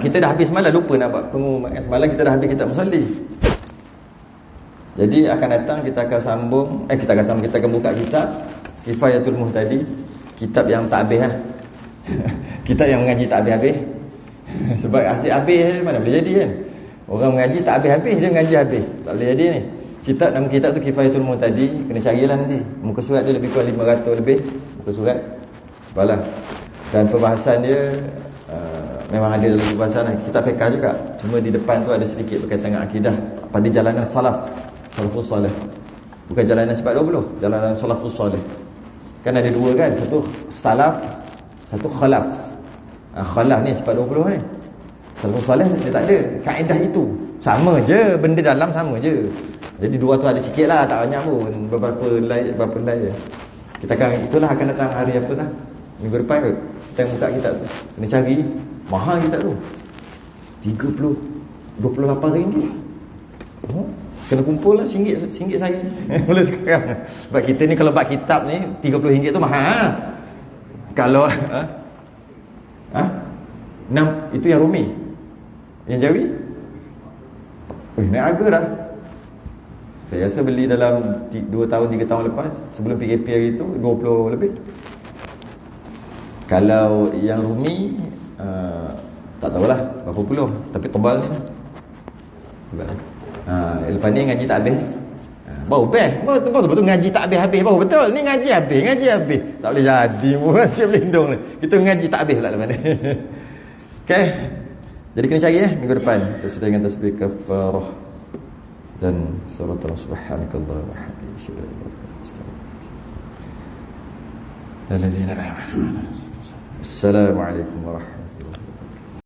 Kita dah habis semalam, lupa nak buat pengumuman. Semalam kita dah habis kitab Musalli. Jadi akan datang kita akan sambung, kita akan buka kitab Kifayatul Muhtadi, kitab yang tak habis kitab yang mengaji tak habis-habis. Sebab asyik habis mana boleh jadi kan. Orang mengaji tak habis-habis, dia mengaji habis. Tak boleh jadi ni. Nama kitab tu Kifayatul Muhtadi, kena carilah nanti. Muka surat dia lebih kurang 500 lebih muka surat. Balah. Dan perbahasan dia memang ada dalam perbahasan kitab fiqh juga. Cuma di depan tu ada sedikit berkaitan dengan akidah pada jalanan salafus salih. Bukan jalanan sifat 20, jalanan salafus salih. Kan ada dua kan, satu salaf, satu khalaf. Khalaf ni sifat 20 ni. Salafus salih dia tak ada kaedah itu. Sama je, benda dalam sama je. Jadi dua tu ada sikit lah, tak banyak pun. Beberapa lain je. Kita akan datang hari apa dah? Minggu depan kot. Kita buka kitab tu. Kena cari. Mahal kitab tu. 28 ringgit. Kena kumpul lah RM1 sehari. Mula sekarang. Sebab kita ni kalau buat kitab ni RM30 tu mahal. Kalau 6 itu yang Rumi. Yang Jawi naik harga dah. Saya rasa beli dalam 2 tahun 3 tahun lepas, sebelum PKP hari tu 20 lebih. Kalau yang Rumi tak tahulah berapa puluh, tapi tebal ni. Lepas ni ngaji tak habis. Baru best. Betul ngaji tak habis-habis. Baru betul. Ni ngaji habis. Tak boleh jadi. Masih berlindung ni. Kita ngaji tak habis pula lepas ni. Okay. Jadi kena cari minggu depan. Kita sudah dengan tasbih kafarah dan surat subhanakallah wa bihamdika. Assalamualaikum warahmatullahi wabarakatuh.